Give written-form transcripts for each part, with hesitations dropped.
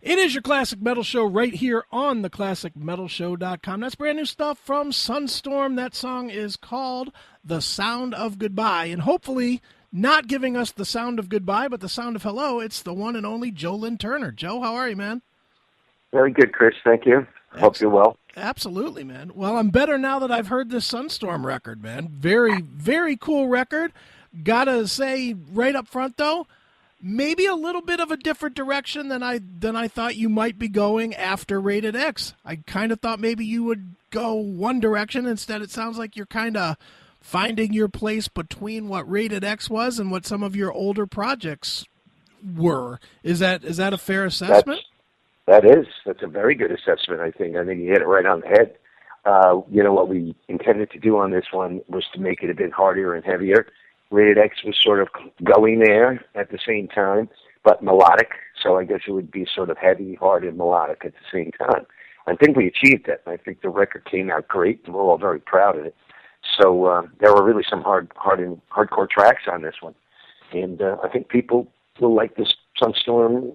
It is your Classic Metal Show right here on theclassicmetalshow.com. That's brand new stuff from Sunstorm. That song is called The Sound of Goodbye. And hopefully not giving us the sound of goodbye, but the sound of hello, it's the one and only Joe Lynn Turner. Joe, how are you, man? Very good, Chris. Thank you. Hope you're well. Absolutely, man. Well, I'm better now that I've heard this Sunstorm record, man. Very, very cool record. Gotta say right up front, though, maybe a little bit of a different direction than I thought you might be going after Rated X. I kind of thought maybe you would go one direction. Instead, it sounds like you're kind of finding your place between what Rated X was and what some of your older projects were. Is that a fair assessment? That's a very good assessment, I think. I think you hit it right on the head. What we intended to do on this one was to make it a bit harder and heavier. Rated X was sort of going there at the same time, but melodic. So I guess it would be sort of heavy, hard, and melodic at the same time. I think we achieved that. I think the record came out great, and we're all very proud of it. So there were really some hardcore tracks on this one. And I think people will like this Sunstorm.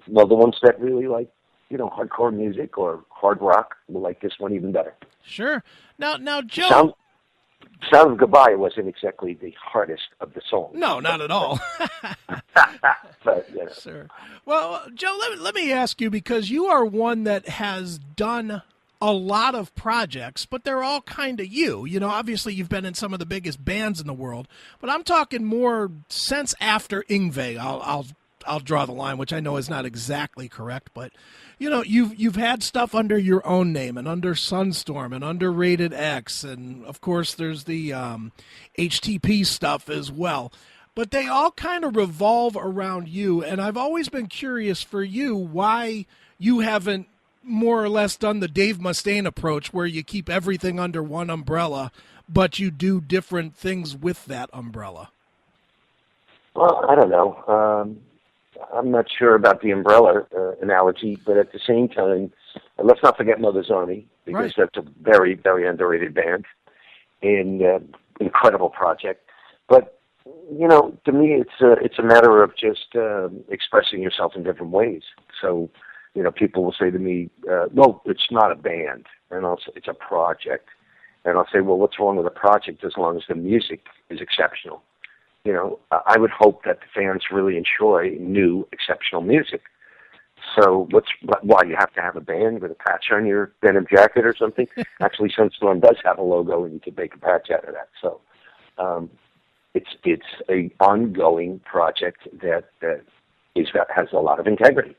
Well, the ones that really like, hardcore music or hard rock will like this one even better. Sure. Now, Joe... Sound of Goodbye wasn't exactly the hardest of the songs. No, not at all. But, Sure. Well, Joe, let me ask you, because you are one that has done a lot of projects, but they're all kind of you. Obviously you've been in some of the biggest bands in the world, but I'm talking more since after Yngwie. I'll draw the line, which I know is not exactly correct, but you've had stuff under your own name and under Sunstorm and under Rated X, and of course there's the HTP stuff as well. But they all kind of revolve around you, and I've always been curious for you why you haven't more or less done the Dave Mustaine approach, where you keep everything under one umbrella, but you do different things with that umbrella. Well, I don't know. I'm not sure about the umbrella analogy, but at the same time, let's not forget Mother's Army, because That's a very, very underrated band and incredible project. But, to me, it's a matter of just expressing yourself in different ways. So, people will say to me, well, it's not a band, and I'll say it's a project. And I'll say, well, what's wrong with a project as long as the music is exceptional? I would hope that the fans really enjoy new, exceptional music. So why you have to have a band with a patch on your denim jacket or something? Actually, Sunstorm does have a logo, and you can make a patch out of that. So it's a ongoing project that has a lot of integrity.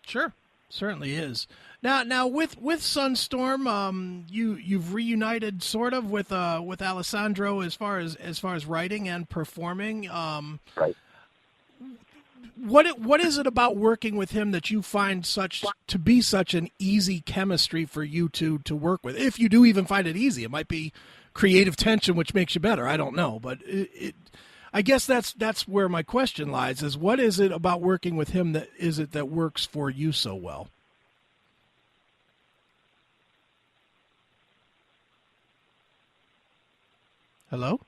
Sure, certainly is. Now with Sunstorm, you've reunited sort of with Alessandro as far as writing and performing. Right. What is it about working with him that you find to be such an easy chemistry for you to work with? If you do even find it easy, it might be creative tension which makes you better. I don't know, but I guess that's where my question lies: is what is it about working with him that works for you so well? Hello?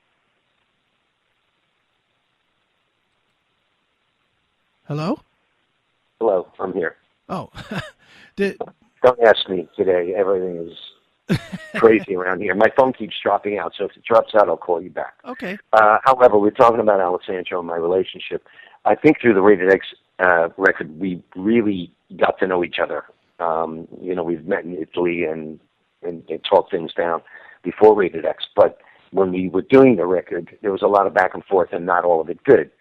Hello? Hello, I'm here. Oh. Don't ask me today. Everything is crazy around here. My phone keeps dropping out, so if it drops out, I'll call you back. Okay. However, we're talking about Alessandro and my relationship. I think through the Rated X record, we really got to know each other. We've met in Italy and talked things down before Rated X, but when we were doing the record, there was a lot of back and forth, and not all of it good,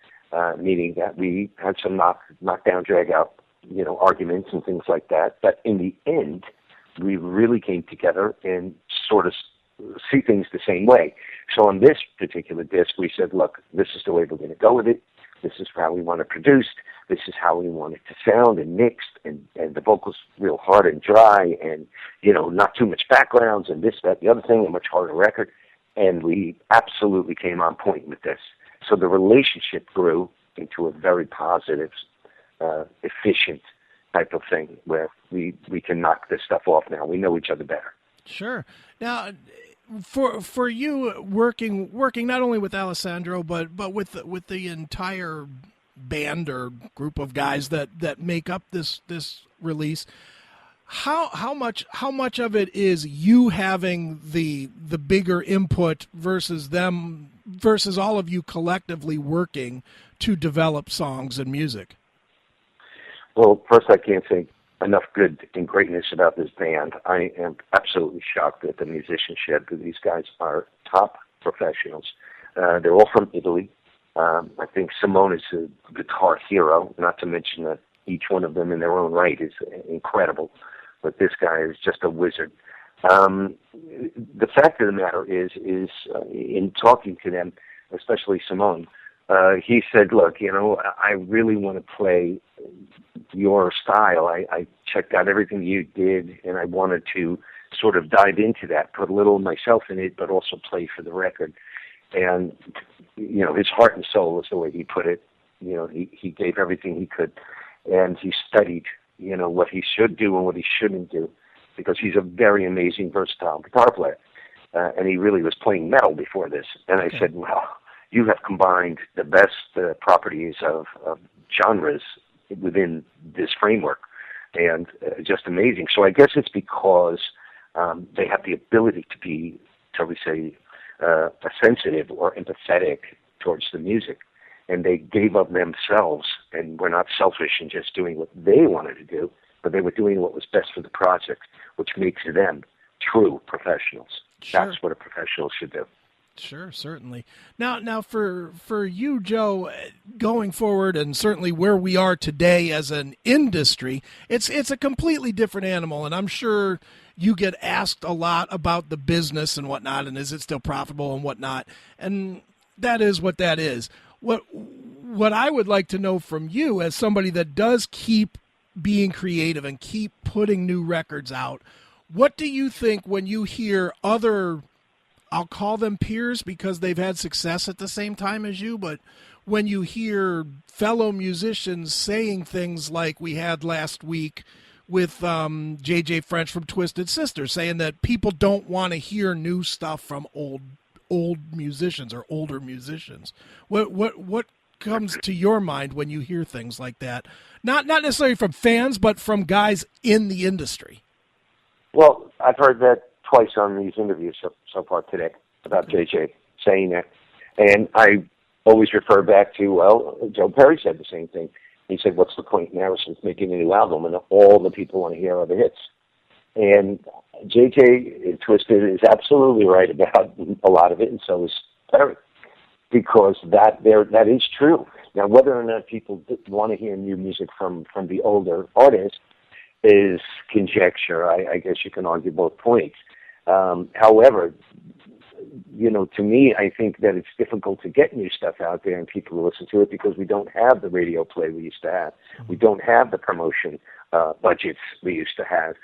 meaning that we had some knockdown, drag-out, arguments and things like that. But in the end, we really came together and sort of see things the same way. So on this particular disc, we said, look, this is the way we're going to go with it. This is how we want it produced. This is how we want it to sound and mixed, and the vocals real hard and dry, and, not too much backgrounds, and this, that, the other thing, a much harder record. And we absolutely came on point with this. So the relationship grew into a very positive, efficient type of thing where we can knock this stuff off now. We know each other better. Sure. Now, for you working not only with Alessandro but with the entire band or group of guys that make up this release. How much of it is you having the bigger input versus them versus all of you collectively working to develop songs and music? Well, first, I can't say enough good and greatness about this band. I am absolutely shocked at the musicianship. These guys are top professionals. They're all from Italy. I think Simone is a guitar hero, not to mention that each one of them in their own right is incredible. But this guy is just a wizard. The fact of the matter is in talking to them, especially Simone, he said, look, I really want to play your style. I checked out everything you did, and I wanted to sort of dive into that, put a little of myself in it, but also play for the record. And, his heart and soul is the way he put it. He gave everything he could, and he studied, what he should do and what he shouldn't do, because he's a very amazing, versatile guitar player. And he really was playing metal before this. And I said, well, you have combined the best properties of genres within this framework, and just amazing. So I guess it's because they have the ability to be, shall we say, sensitive or empathetic towards the music, and they gave up themselves and were not selfish in just doing what they wanted to do, but they were doing what was best for the project, which makes them true professionals. Sure. That's what a professional should do. Sure, certainly. Now, for you, Joe, going forward, and certainly where we are today as an industry, it's a completely different animal, and I'm sure you get asked a lot about the business and whatnot, and is it still profitable and whatnot, and that is what that is. What I would like to know from you, as somebody that does keep being creative and keep putting new records out, what do you think when you hear other, I'll call them peers because they've had success at the same time as you, but when you hear fellow musicians saying things like we had last week with J.J. French from Twisted Sister, saying that people don't want to hear new stuff from old musicians or older musicians. What comes to your mind when you hear things like that? Not necessarily from fans, but from guys in the industry. Well, I've heard that twice on these interviews so far today about JJ saying that. And I always refer back to, Joe Perry said the same thing. He said, what's the point in Harrison's making a new album and all the people want to hear are the hits? And JJ Twisted is absolutely right about a lot of it, and so is Perry, because that is true. Now, whether or not people want to hear new music from the older artists is conjecture. I guess you can argue both points. However, to me, I think that it's difficult to get new stuff out there and people to listen to it because we don't have the radio play we used to have. We don't have the promotion budgets we used to have.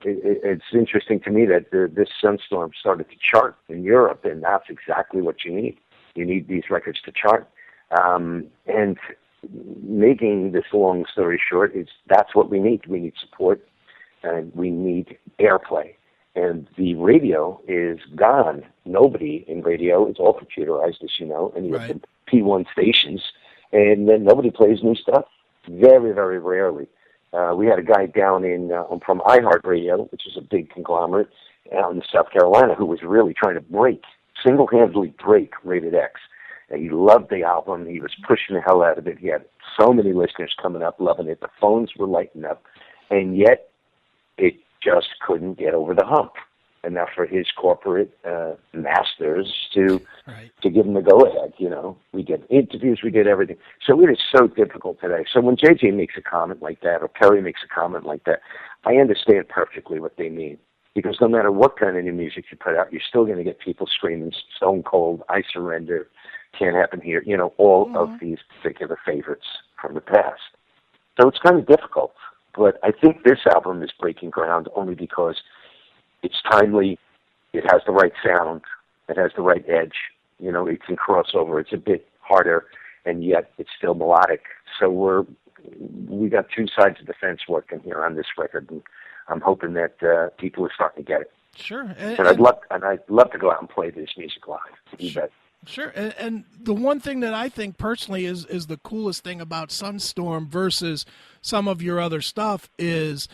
It's interesting to me that this Sunstorm started to chart in Europe, and that's exactly what you need. You need these records to chart. And making this long story short, that's what we need. We need support, and we need airplay. And the radio is gone. Nobody in radio, it's all computerized, as you know, and you have the P1 stations, and then nobody plays new stuff. Very, very rarely. We had a guy down from iHeartRadio, which is a big conglomerate out in South Carolina, who was really trying to single-handedly break Rated X. He loved the album. He was pushing the hell out of it. He had so many listeners coming up, loving it. The phones were lighting up, and yet it just couldn't get over the hump. Enough for his corporate masters to give him the go-ahead. We did interviews, we did everything. So it is so difficult today. So when JJ makes a comment like that, or Perry makes a comment like that, I understand perfectly what they mean. Because no matter what kind of new music you put out, you're still going to get people screaming Stone Cold, I Surrender, Can't Happen Here, all of these particular favorites from the past. So it's kind of difficult. But I think this album is breaking ground only because it's timely, it has the right sound, it has the right edge, it can cross over. It's a bit harder, and yet it's still melodic. So we got two sides of the fence working here on this record, and I'm hoping that people are starting to get it. Sure. And I'd love to go out and play this music live. Sure. Sure. And the one thing that I think personally is the coolest thing about Sunstorm versus some of your other stuff is,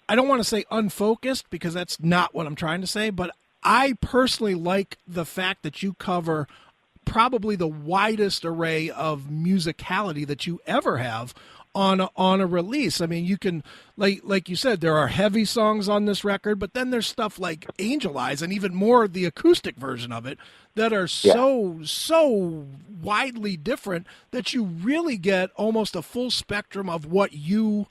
I don't want to say unfocused because that's not what I'm trying to say, but I personally like the fact that you cover probably the widest array of musicality that you ever have on a release. I mean, you can, like you said, there are heavy songs on this record, but then there's stuff like Angel Eyes and even more the acoustic version of it that are so widely different that you really get almost a full spectrum of what you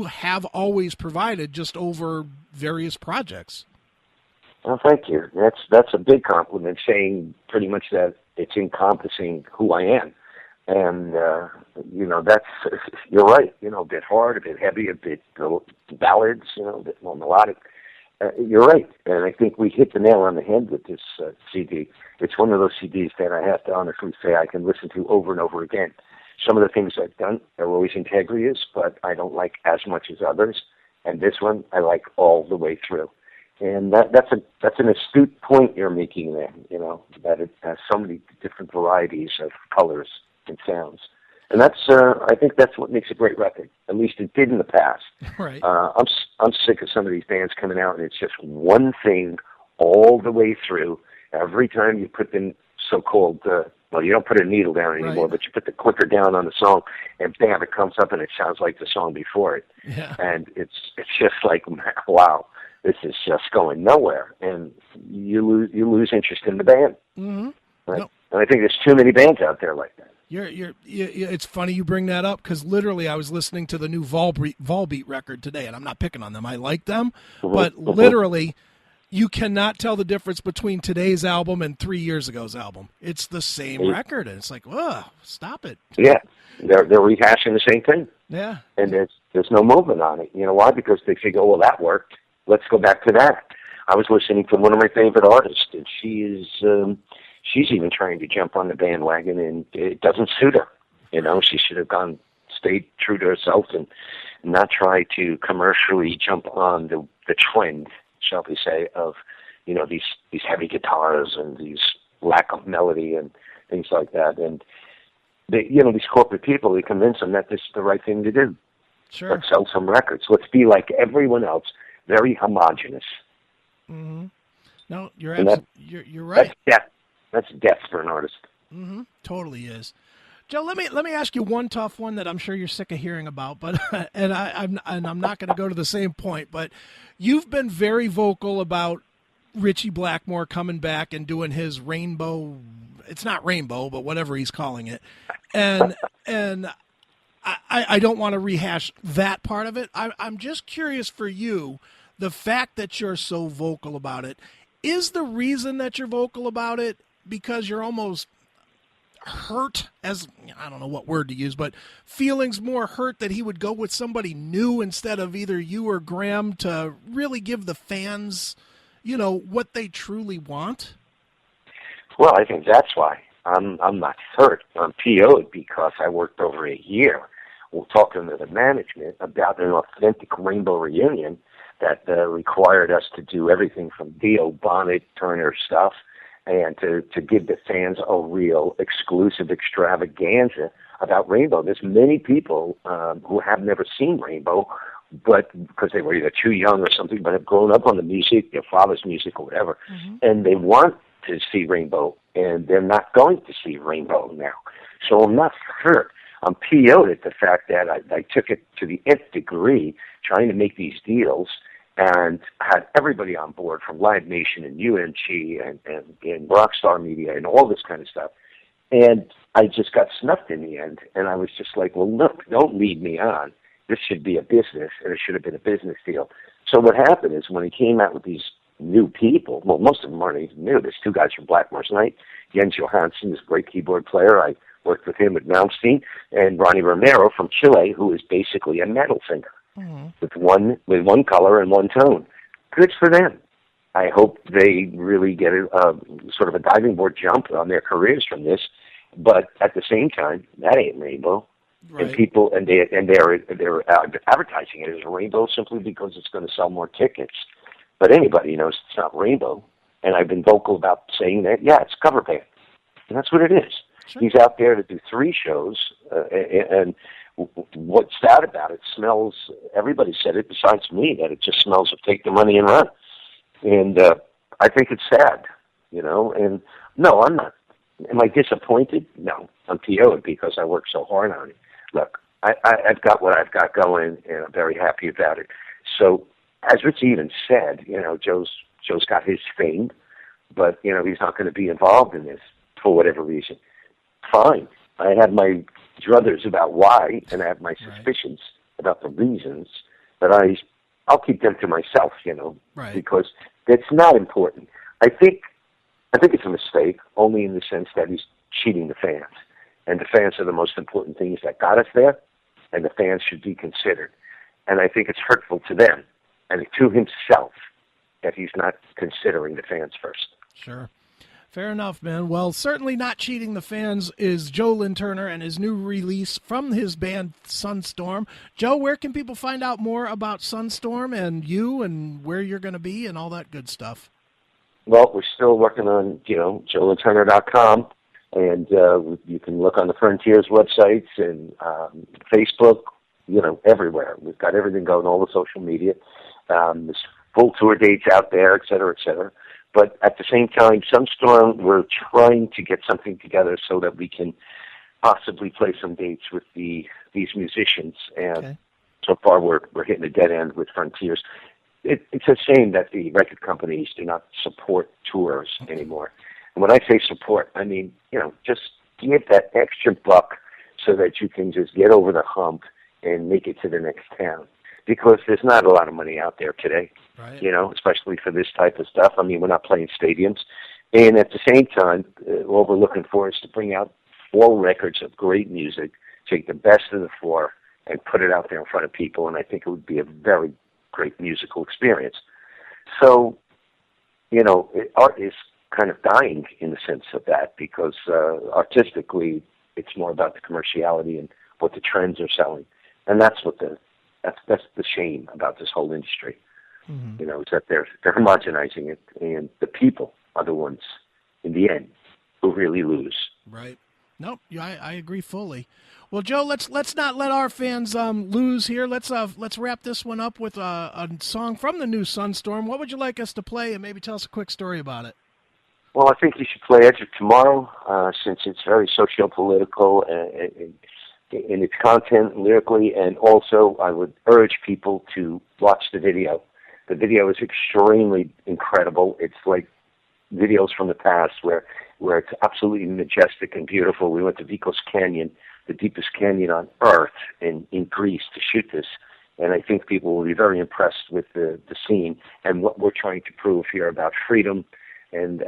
have always provided just over various projects. Well, thank you. That's a big compliment, saying pretty much that it's encompassing who I am. And, that's, you're right, a bit hard, a bit heavy, a bit ballads, a bit more melodic. You're right. And I think we hit the nail on the head with this CD. It's one of those CDs that I have to honestly say I can listen to over and over again. Some of the things I've done are always integrious, but I don't like as much as others. And this one I like all the way through. And that's an astute point you're making there, that it has so many different varieties of colors and sounds. And I think that's what makes a great record. At least it did in the past. Right. I'm sick of some of these bands coming out and it's just one thing all the way through. Every time you put the so-called, you don't put a needle down anymore, right, but you put the clicker down on the song and bam, it comes up and it sounds like the song before it. Yeah. And it's just like, wow, this is just going nowhere. And you lose interest in the band. Mm-hmm. Right? Nope. And I think there's too many bands out there like that. It's funny you bring that up because literally I was listening to the new Volbeat record today, and I'm not picking on them. I like them, but literally you cannot tell the difference between today's album and 3 years ago's album. It's the same record, and it's like, whoa, stop it. Yeah, they're rehashing the same thing. Yeah, and there's no movement on it. You know why? Because they figure, well, that worked. Let's go back to that. I was listening to one of my favorite artists, and she's even trying to jump on the bandwagon, and it doesn't suit her. She should have stayed true to herself and not try to commercially jump on the trend, shall we say, of, these heavy guitars and these lack of melody and things like that. And these corporate people, they convince them that this is the right thing to do. Sure. Let's sell some records. Let's be like everyone else, very homogenous. Mm-hmm. No, you're right. That's death for an artist. Mm-hmm. Totally is. Joe, let me ask you one tough one that I'm sure you're sick of hearing about, but I'm not going to go to the same point. But you've been very vocal about Ritchie Blackmore coming back and doing his rainbow. It's not rainbow, but whatever he's calling it, and I don't want to rehash that part of it. I'm just curious for you, the fact that you're so vocal about it. Is the reason that you're vocal about it because you're almost hurt, as I don't know what word to use, but feelings more hurt that he would go with somebody new instead of either you or Graham to really give the fans, what they truly want? Well, I think that's why. I'm not hurt. I'm PO'd because I worked over a year talking to the management about an authentic Rainbow reunion that required us to do everything from Dio, Bonnet, Turner stuff, and to give the fans a real exclusive extravaganza about Rainbow. There's many people who have never seen Rainbow, but because they were either too young or something, but have grown up on the music, their father's music or whatever, and they want to see Rainbow, and they're not going to see Rainbow now. So I'm not hurt. I'm PO'd at the fact that I took it to the nth degree, trying to make these deals, and had everybody on board from Live Nation and UMG and Rockstar Media and all this kind of stuff. And I just got snuffed in the end, and I was just like, well, look, don't lead me on. This should be a business, and it should have been a business deal. So what happened is when he came out with these new people, well, most of them aren't even new. There's two guys from Blackmore's Night. Jens Johansson is a great keyboard player. I worked with him at Malmsteen, and Ronnie Romero from Chile, who is basically a metal singer with one color and one tone. Good for them. I hope they really get a sort of a diving board jump on their careers from this. But at the same time, that ain't Rainbow. Right. And people they're advertising it as a Rainbow simply because it's going to sell more tickets. But anybody knows it's not Rainbow. And I've been vocal about saying that, yeah, it's a cover band. And that's what it is. Sure. He's out there to do 3 shows, and what's sad about it smells, everybody said it besides me, that it just smells of take the money and run. And I think it's sad, and no, I'm not. Am I disappointed? No, I'm PO'd because I worked so hard on it. Look, I've got what I've got going, and I'm very happy about it. So, as Rich even said, Joe's got his thing, but, he's not going to be involved in this for whatever reason. Fine. I have my druthers about why, and I have my suspicions about the reasons, but I'll keep them to myself, because it's not important. I think it's a mistake, only in the sense that he's cheating the fans. And the fans are the most important things that got us there, and the fans should be considered. And I think it's hurtful to them and to himself that he's not considering the fans first. Sure. Fair enough, man. Well, certainly not cheating the fans is Joe Lynn Turner and his new release from his band Sunstorm. Joe, where can people find out more about Sunstorm and you and where you're going to be and all that good stuff? Well, we're still working on, JoeLynnTurner.com, and you can look on the Frontiers websites and Facebook, everywhere. We've got everything going, all the social media. There's full tour dates out there, et cetera, et cetera. But at the same time, Sunstorm, we're trying to get something together so that we can possibly play some dates with these musicians. And so far, we're hitting a dead end with Frontiers. It's a shame that the record companies do not support tours anymore. And when I say support, I mean, just give that extra buck so that you can just get over the hump and make it to the next town. Because there's not a lot of money out there today, especially for this type of stuff. I mean, we're not playing stadiums. And at the same time, what we're looking for is to bring out 4 records of great music, take the best of the 4, and put it out there in front of people. And I think it would be a very great musical experience. So, art is kind of dying in the sense of that because artistically, it's more about the commerciality and what the trends are selling. And that's the shame about this whole industry. Is that they're homogenizing it, and the people are the ones, in the end, who really lose. Right. Nope. I agree fully. Well, Joe, let's not let our fans lose here. Let's wrap this one up with a song from the new Sunstorm. What would you like us to play, and maybe tell us a quick story about it? Well, I think you should play Edge of Tomorrow, since it's very socio-political in its content lyrically, and also I would urge people to watch the video. The video is extremely incredible. It's like videos from the past where it's absolutely majestic and beautiful. We went to Vikos Canyon, the deepest canyon on Earth in Greece to shoot this, and I think people will be very impressed with the scene and what we're trying to prove here about freedom. And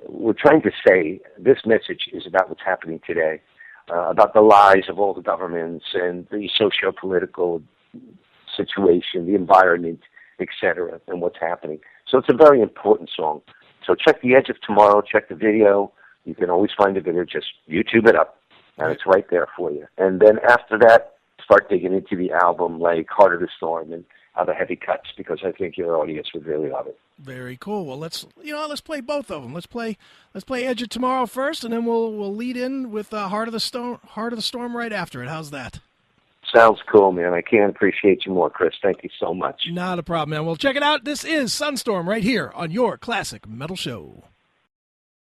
we're trying to say this message is about what's happening today. About the lies of all the governments and the socio-political situation, the environment, etc., and what's happening. So it's a very important song. So check The Edge of Tomorrow, check the video. You can always find the video, just YouTube it up, and it's right there for you. And then after that, start digging into the album like Heart of the Storm and other heavy cuts, because I think your audience would really love it. Very cool. Well, let's play both of them. Let's play Edge of Tomorrow first, and then we'll lead in with Heart of the Storm right after it. How's that? Sounds cool, man. I can't appreciate you more, Chris. Thank you so much. Not a problem, man. Well, check it out. This is Sunstorm right here on your Classic Metal Show.